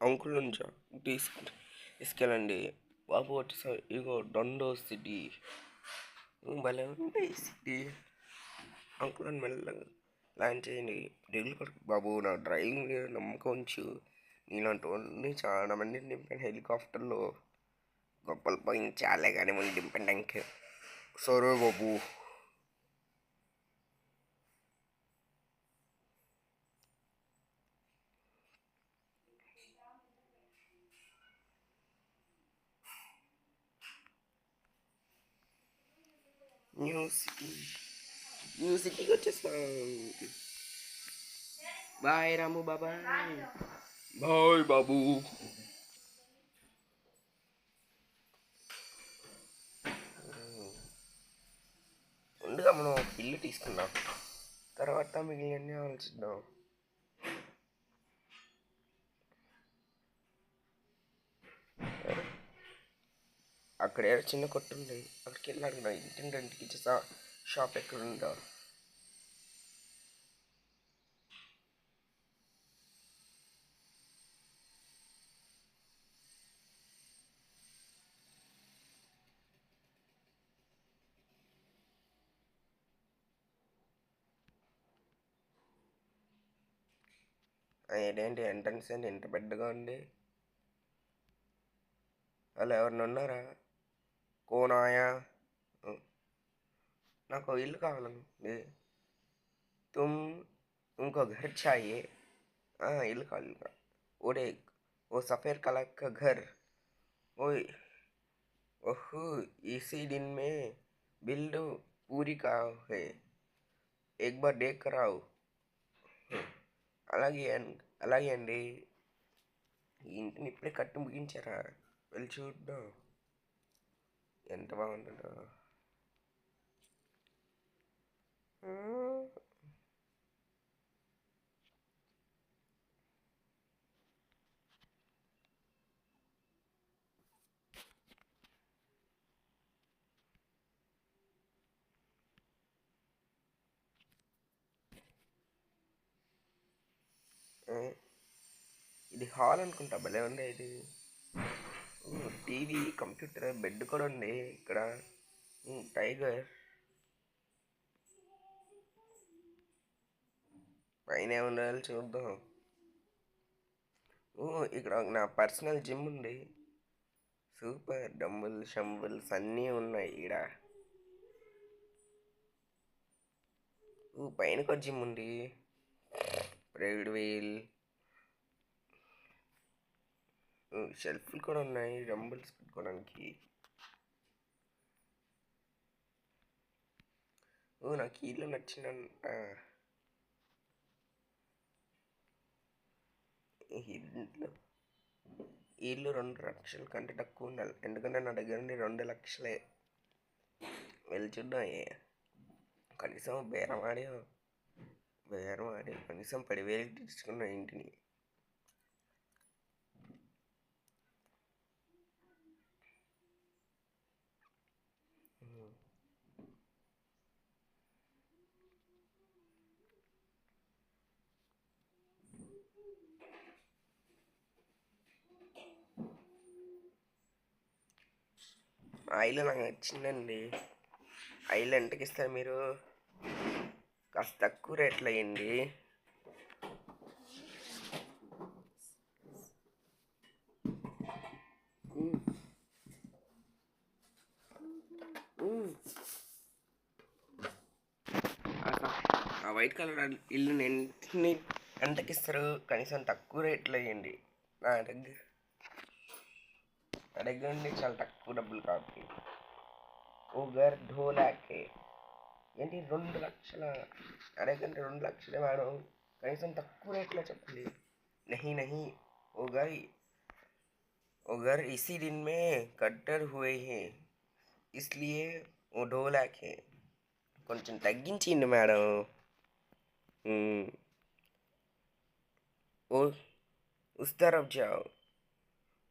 Uncle నుంచా తీసుకెళ్ళండి బాబు వచ్చేసరి ఇగో డొండో city భలే ఉంది ఈ సిటీ. అంకుల్ అని మెల్లగా ల్యాండ్ చేయండి. దిగులు బాబు, నా డ్రైవింగ్ మీద నమ్మకం ఉంచు. నీలాంటి వాళ్ళని చాలా మందిని దింపాను హెలికాప్టర్లో. గొప్పలు పోయించాలే కానీ మనం దింపడానికి. సరే బాబు. న్యూ సిటీకి వచ్చేస్తాం. బాయ్ రాము బాబాయ్. బాయ్ బాబు. ముందుగా మనం ఒక ఇల్లు తీసుకుందాం, తర్వాత మిగిలిన ఆలోచిద్దాం. అక్కడ ఏదో చిన్న కొట్టు ఉంది, అక్కడికి వెళ్ళి అడిగిన ఇంటిని రెంట్కి ఇచ్చేసా. షాప్ ఎక్కడ ఉందా? ఏంటి ఎంట్రన్స్ ఏంటి ఇంత పెద్దగా ఉంది? అలా ఎవరిని ఉన్నారా? కోనాయా, నాకు ఇల్లు కావాలండి. తుమ్ ఇంకో घर चाहिए. ఇల్లు కావాలి. ఓడే ఓ సఫేद कलर का घर. ओए ओह, इसी दिन में बिल्ड पूरी का है. एक बार देख कर आओ. అలాగే అలాగే అండి. ఈ ఇంటిని ఇప్పుడే కట్టు ముగించారా? వెళ్ళి చూద్దాం ఎంత బాగుంటుందో. ఇది హాల్ అనుకుంటా, భలే ఉంది ఇది. టీవీ, కంప్యూటర్, బెడ్ కూడా ఉంది ఇక్కడ. టైగర్ పైన ఏముండాలి చూద్దాం. ఇక్కడ నా పర్సనల్ జిమ్ ఉంది. సూపర్. డంబుల్ షంబుల్స్ అన్నీ ఉన్నాయి ఇక్కడ. పైన ఒక జిమ్ ఉంది. ప్రైడ్ వీల్, షెల్ఫ్లు కూడా ఉన్నాయి డంబుల్స్ పెట్టుకోవడానికి. నాకు ఇల్లు నచ్చిందంట. ఇల్లు 2 లక్షల కంటే తక్కువ ఉండాలి, ఎందుకంటే నా దగ్గర నుండి 2 లక్షలే. వెళ్ళి చూద్దాం. కనీసం బేరం ఆడి కనీసం 10,000 తీసుకున్న ఇంటిని. ఆయిల్ నాకు నచ్చిందండి. ఆయిల్ ఎంతకి ఇస్తారు మీరు? కాస్త తక్కువ రేట్లో అయ్యింది. ఆ వైట్ కలర్ ఇల్లు ఎంతకి ఇస్తారు? కనీసం తక్కువ రేట్లో వేయండి. నా దగ్గర నుండి చాలా తక్కువ డబ్బులు కాబట్టి. ఓ గర్ 2 लाख ఏంటి 2 లక్షల? నా దగ్గర 2 లక్షలే మేడం. కనీసం తక్కువ రేట్లో చెప్పండి. नहीं नहीं, वो घर इसी दिन में कट्टर हुए हैं, इसलिए वो 2 लाख है. కొంచెం తగ్గించింది మేడం. ओ उस तरफ जाओ,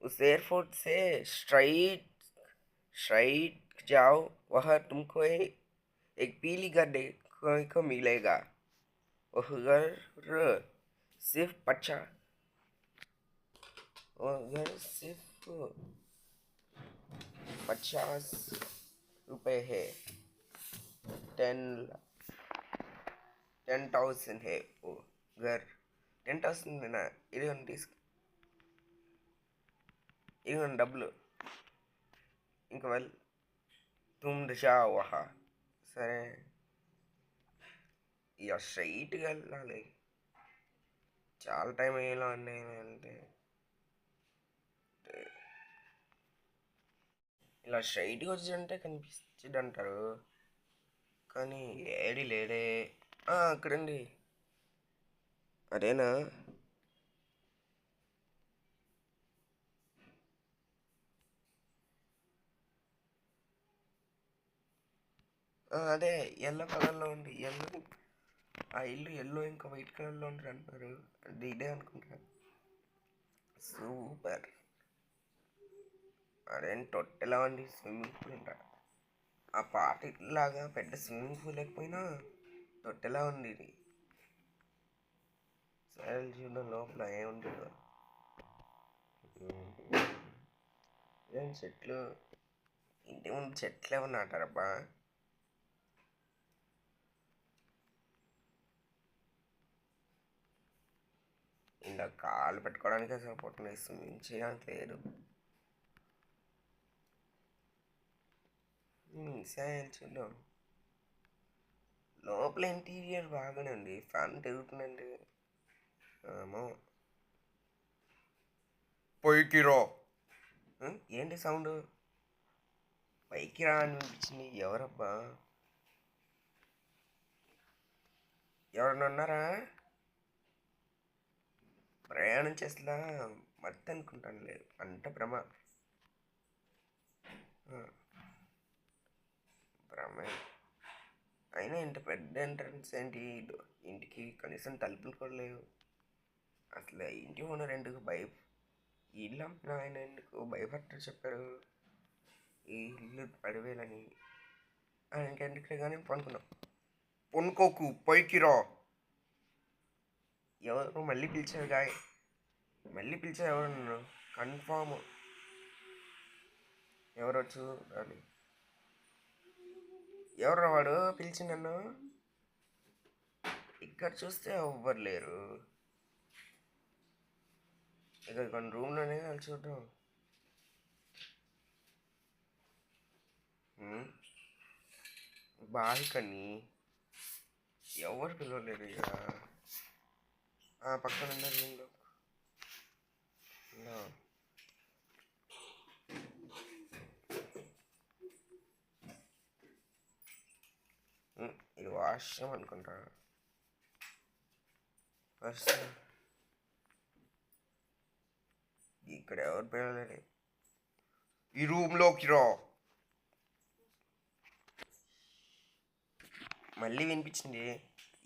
उस एयरपोर्ट से स्ट्राइट जाओ. वहाँ तुमको एक पीली घर देखने को मिलेगा. वह घर सिर्फ घर सिर्फ 50 रुपये है, 10,000 है वो घर. 10,000 ना ఇదిగోండి డబ్బులు. ఇంకా तुम जाओ वहाँ. సరే ఇక స్ట్రైట్గా వెళ్ళాలి. చాలా టైం అయ్యేలా ఉన్నాయి అంటే ఇలా స్ట్రైట్గా వచ్చిందంటే కనిపించదు అంటారు, కానీ ఏడి లేడే. అక్కడండి. అదేనా? అదే ఎల్లో కలర్లో ఉంది. ఆ ఇల్లు ఎల్లో ఇంకా వైట్ కలర్లో ఉంటుంది అంటున్నారు. అది ఇదే అనుకుంటా. సూపర్. అదేం తొట్టెలా ఉంది, స్విమ్మింగ్ పూల్ అంట. ఆ పార్టీ లాగా పెద్ద స్విమ్మింగ్ పూల్ లేకపోయినా తొట్టెలా ఉంది ఇది. సరే చూద్దాం లోపల ఏముంటుందో. ఏం చెట్లు, ఇంటి ముందు చెట్లు ఏమన్నా నాటారబ్బా. ఇంకా కాళ్ళు పెట్టుకోవడానికి అసలు పొట్టలేదు, స్విమ్మింగ్ చేయడానికి లేదు. సరే చూద్దాం. లోపల ఇంటీరియర్ బాగానే ఉంది, ఫ్యాన్ తిరుగుతుందండి. పైకి రా. ఏంటి సౌండ్? పైకి రా అని వినిపించింది. ఎవరబ్బా? ఎవరన్నా ఉన్నారా? ప్రయాణం చేస్తా మత్తి అనుకుంటాను. లేదు అంటే భ్రమ. అయినా ఇంత పెద్ద ఎంట్రన్స్ ఏంటి? ఇంటికి కనీసం తలుపులు కూడా లేవు. అసలు ఇంటి ఓనర్ ఎందుకు ఇల్లు అమ్మిన ఆయన ఎందుకు భయపడతారు చెప్పాడు? ఈ ఇల్లు 10,000 అని. ఇంకెందుకు కానీ పనుకున్నాం. పనుకోకు, పైకి రా. ఎవరు మళ్ళీ పిలిచారు మళ్ళీ పిలిచారు ఎవరు నన్ను? కన్ఫామ్ ఎవరు చూడాలి. ఎవరు వాడు పిలిచి నన్ను? ఇక్కడ చూస్తే ఎవ్వరు లేరు. ఇక్కడ కొన్ని రూమ్లోనే వాళ్ళు చూద్దాం. బాల్కనీ ఎవరు పిలవలేరు. ఇక పక్కన ఉన్న రూమ్లో ఇది వాష్రూమ్ అనుకుంటా. ఫస్ట్ ఇక్కడ ఎవరు పిలవలేరు. ఈ రూమ్లోకి రా. మళ్ళీ వినిపించింది,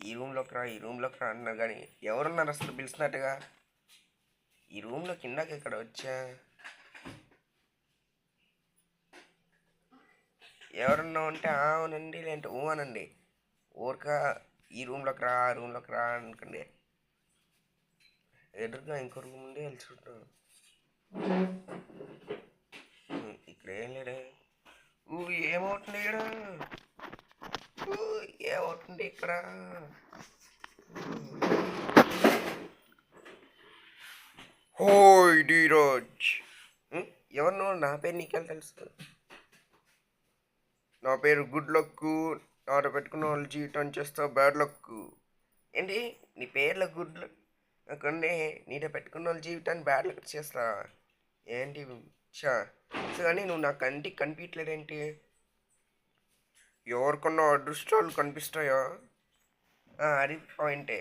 ఈ రూమ్లోకి రా, ఈ రూమ్లోకి రా అన్నారు. కానీ ఎవరున్నారు అసలు పిలిచినట్టుగా? ఈ రూమ్లో కిందకి ఇక్కడ వచ్చా. ఎవరన్నా ఉంటే అవునండి, లేదంటే అనండి. ఊరక ఈ రూమ్లోకి రా, ఆ రూమ్లోకి రా అనుకోండి. ఎదురుగా ఇంకో రూమ్ ఉండి వెళ్ళి చూద్దాం. ఇక్కడ ఏం లేడే. ఏమవుతుంది ఇక్కడ? ఏమవుతుంది ఇక్కడ? హోయ్ ధీరజ్. ఎవరినో? నా పేరు నీకెలా తెలుసు? నా పేరు గుడ్ లక్. నాతో పెట్టుకున్న వాళ్ళు జీవితం చేస్తా బ్యాడ్ లక్. ఏంటి నీ పేర్లో గుడ్ లక్ అక్కడే? నీతో పెట్టుకున్న వాళ్ళు జీవితాన్ని బ్యాడ్ లక్ చేస్తా ఏంటి? కానీ నువ్వు నా కంటికి కనిపించలేదేంటి? ఎవరికన్నా అదృష్టాలు కనిపిస్తాయా? అది పాయింటే.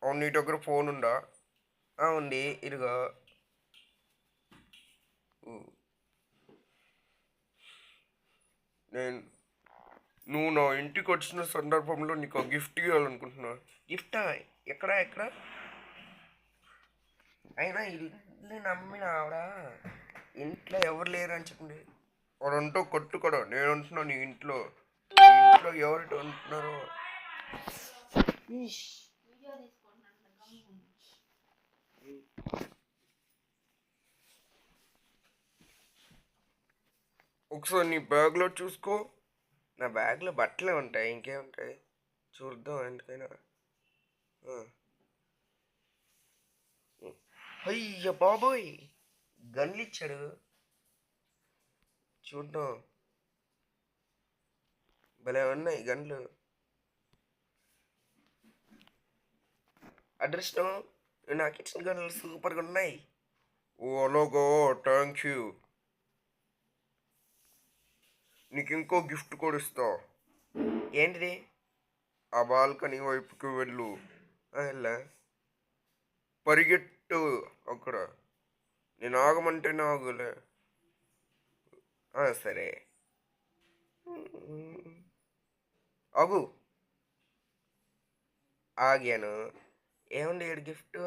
అవును, నీ దగ్గర ఫోన్ ఉందా? ఉంది, ఇదిగో. నువ్వు నా ఇంటికి వచ్చిన సందర్భంలో నీకు గిఫ్ట్ ఇవ్వాలనుకుంటున్నా. గిఫ్టా? ఎక్కడ? అయినా ఇల్లు నమ్మిన ఆవిడ ఇంట్లో ఎవరు లేరు అని చెప్పండి. వాడంటూ కొట్టు కూడా. నేను ఉంటున్నా నీ ఇంట్లో ఎవరు ఉంటున్నారు? ఒకసారి నీ బ్యాగ్లో చూసుకో. నా బ్యాగ్లో బట్టలే ఉంటాయి, ఇంకేముంటాయి చూద్దాం ఎందుకైనా. అయ్య బాబోయ్, గన్లు ఇచ్చాడు, చూద్దాం. భలే ఉన్నాయి గన్లు. అదృష్టం, నాకు ఇచ్చిన గన్లు సూపర్గా ఉన్నాయి. ఓ అలాగా, థ్యాంక్ యూ. నీకు ఇంకో గిఫ్ట్ కూడా ఇస్తా. ఏంటిది? ఆ బాల్కనీ వైపుకి వెళ్ళు. వెళ్ళా, పరిగెట్టు అక్కడ. నేను ఆగమంటే ఆగులే. సరే ఆగు. ఆగాను. ఏముంది ఇక్కడ గిఫ్ట్?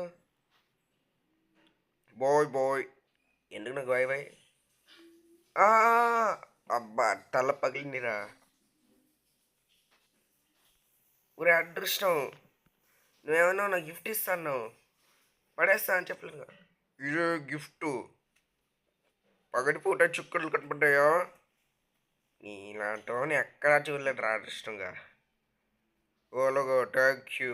Bye bye. ఎందుకు నాకు బాయ్ బాయ్? అబ్బా, తల పగిలిందిరా. ఊరే అదృష్టం, నువ్వేమన్నా నాకు గిఫ్ట్ ఇస్తాను, పడేస్తా అని చెప్పలేదు. ఇదే గిఫ్ట్. పగటిపూట చుక్కలు కనపడ్డాయా? నీలాంటి ఎక్కడా చూడలేదు రా అదృష్టంగా. ఓలోగో, థ్యాంక్ యూ.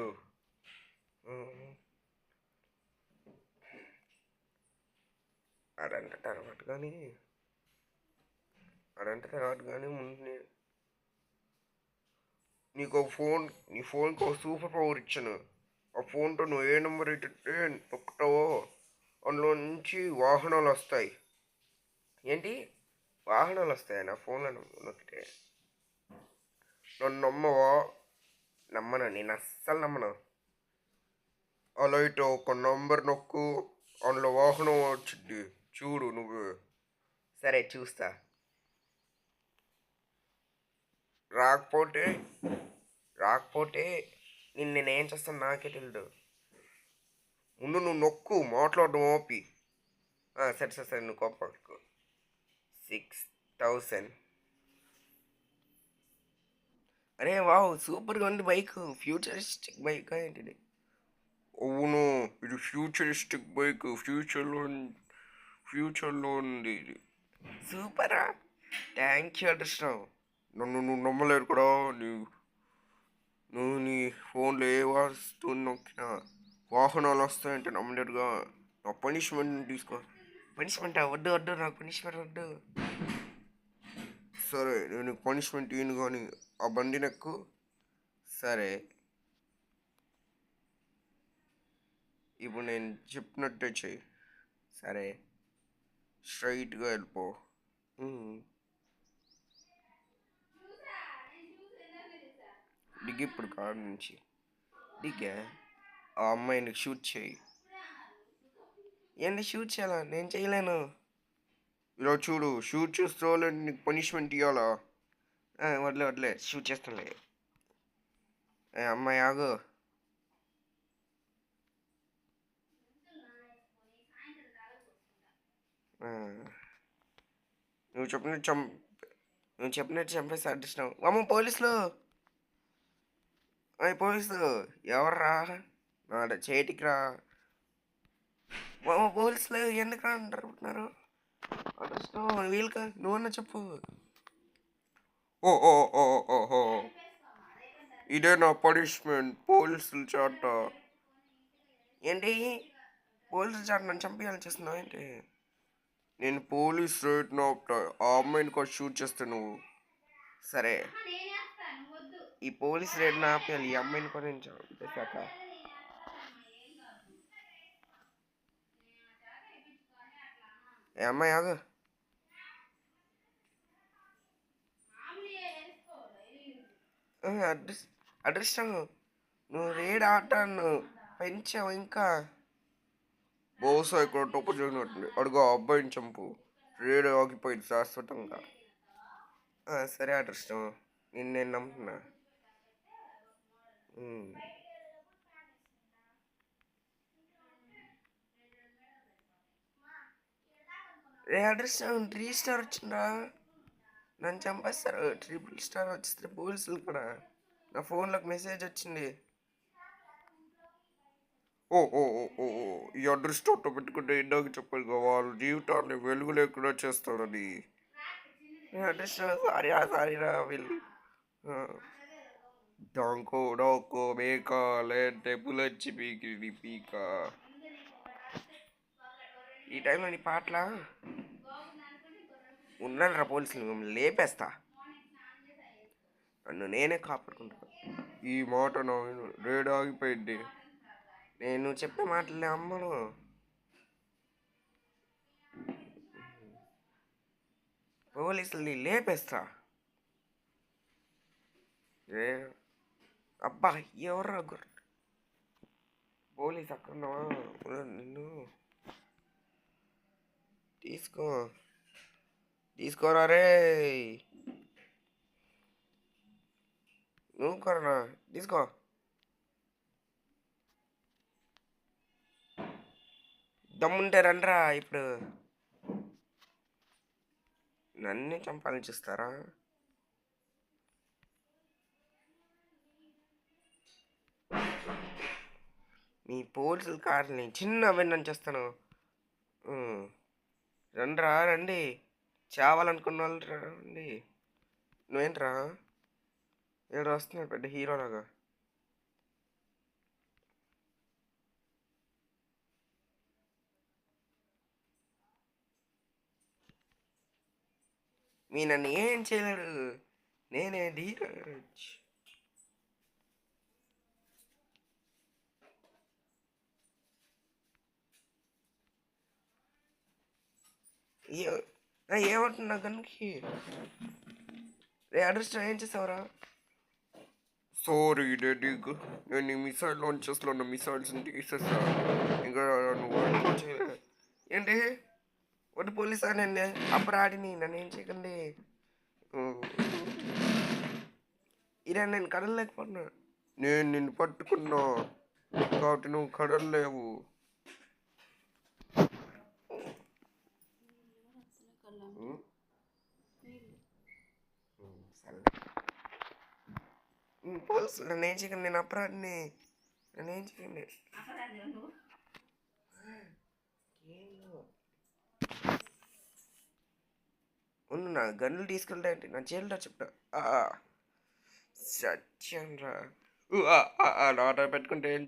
అదంటే తర్వాత కానీ ముందు నీకు ఒక ఫోన్, నీ ఫోన్కి ఒక సూపర్ పవర్ ఇచ్చాను. ఆ ఫోన్తో నువ్వు ఏ నెంబర్ అయితే నొక్కుతావో అందులో నుంచి వాహనాలు వస్తాయి. ఏంటి వాహనాలు వస్తాయి నా ఫోన్లో నొక్కితే? నన్ను నమ్మవా? నమ్మను, నేను అస్సలు నమ్మను. అలా అయితే ఒక నంబర్ నొక్కు, అందులో వాహనం వచ్చింది చూడు నువ్వు. సరే చూస్తా. రాకపోతే నేనేం చేస్తాను నాకే తెలియదు. ముందు నువ్వు నొక్కు, మాట్లాడడం ఓపి. సరే సరే సరే, నువ్వు కోపడుకో. 6000. అరే వావ్, సూపర్గా ఉంది బైక్. ఫ్యూచరిస్టిక్ బైక్ ఏంటిది? అవును, ఇది ఫ్యూచరిస్టిక్ బైక్. ఫ్యూచర్లో ఉంది ఇది. సూపరా, థ్యాంక్ యూ అదృష్టం. నన్ను నువ్వు నమ్మలేదు కూడా. నువ్వు నీ ఫోన్లో ఏ వస్తువు నొక్కినా వాహనాలు వస్తాయంటే నమ్మలేదుగా. నా పనిష్మెంట్ తీసుకో. పనిష్మెంట్ వద్దు వద్దు, నాకు పనిష్మెంట్ వద్దు. సరే, నేను పనిష్మెంట్ ఇయ్యను కానీ ఆ బండి నెక్కు. సరే, ఇప్పుడు నేను చెప్పినట్టే చెయ్యి. సరే, స్ట్రైట్గా వెళ్ళిపో. దిగి ఇప్పుడు కార్ నుంచి దిగా. ఆ అమ్మాయిని షూట్ చేయి. ఏంటి షూట్ చేయాలా? నేను చేయలేను. ఇలా చూడు, షూట్ చేస్తూ నీకు పనిష్మెంట్ ఇవ్వాలా? వదిలే షూట్ చేస్తానులే. అమ్మాయి ఆగు. నువ్వు చెప్పినట్టు చంపేస్తా అడ్డిస్తున్నావు. అమ్మ పోలీసులు, పోలీసులు ఎవర్రా? చేతికి రా. పోలీసులు ఎందుకు రా అంటారు? అడ్డిస్తున్నావు వీళ్ళకి, నువ్వన్నా చెప్పు. ఓహో, ఇదే నా పనిష్మెంట్, పోలీసులు చాట. ఏంటి పోలీసులు చాట నన్ను చంపేయాలని చేస్తున్నావు ఏంటి? నేను పోలీస్ రేట్ ఆ అమ్మాయిని కూడా షూట్ చేస్తే నువ్వు. సరే, ఈ పోలీస్ రేట్ ఆపేయాలి, ఈ అమ్మాయిని కూడా నేను చంపేశాక. ఏ అమ్మాయి ఆగు. అదృష్టం, నువ్వు రేడ్ ఆటను పెంచావు ఇంకా. బహుశా ఇక్కడ తప్పు జరిగినట్టుంది. అడుగు ఆ అబ్బాయిని చంపు. రేడు ఆగిపోయింది శాశ్వతంగా. సరే అదృష్టం, నేను నమ్ముతున్నా. రే అదృష్టం, 3 స్టార్ వచ్చిందా? నన్ను చంపేస్తారు. 3 స్టార్ వచ్చిస్తే పోలీసులు కూడా. నా ఫోన్లోకి మెసేజ్ వచ్చింది. ఈ అదృష్టంతో పెట్టుకుంటే ఇందాక చెప్పాలి వాళ్ళ జీవితాన్ని వెలుగు లేకుండా చేస్తాడని. అడ్రస్ సారీరా వీళ్ళు డొంకో డొక్కో మేక లేదంటే పులచ్చి పీకి పీక. ఈ టైంలో నీ పాటల ఉన్నారా పోలీసులు, మిమ్మల్ని లేపేస్తా, నన్ను నేనే కాపాడుకుంటా. ఈ మాట నా రేడు ఆగిపోయింది. నేను చెప్పే మాటలే అమ్మను. పోలీసుల్ని లేపేస్తా. ఏ అబ్బా ఎవర్రా పోలీస్ అక్కడ నిన్ను తీసుకోరా రే. నువ్వు కొరనా తీసుకో. దమ్ముంటే రండ్రా. ఇప్పుడు నన్నే చంపాలని చూస్తారా? మీ పోలీసుల కార్ని చిన్న వెన్నని చేస్తాను. రండ్రా రండి, చావాలనుకున్న వాళ్ళు రండి. నువ్వేంట్రా ఏడు వస్తున్నాడు పెద్ద హీరోలాగా. మీ నన్ను ఏం చేయలేడు, నేనే ధీరజ్. ఏమంటున్నా గన్కి రే అడ్రస్ ఏం చేసావురా? సారీ డాడీ, నేను మిసైల్ లాంచ్ చేస్తున్నా, మిసైల్స్ తీసేస్తా. ఇంకా నువ్వు ఏంటి ఒకటి పోలీసా? నేను అప్పుడు నన్ను ఏం చేయకండి. ఇలా నేను కదలలేకపోతున్నా. నేను నిన్ను పట్టుకున్నా కాబట్టి నువ్వు కదలలేవు. పోలీసు నన్ను ఏం చేయకండి, నేను అపరాధిని, నన్ను ఏం చేయకండి. ఉండు, నా గన్నులు తీసుకెళ్తా అంటే నా జైల్లో చెప్తా. సత్యం రా. నాట పెట్టుకుంటే ఏంటి?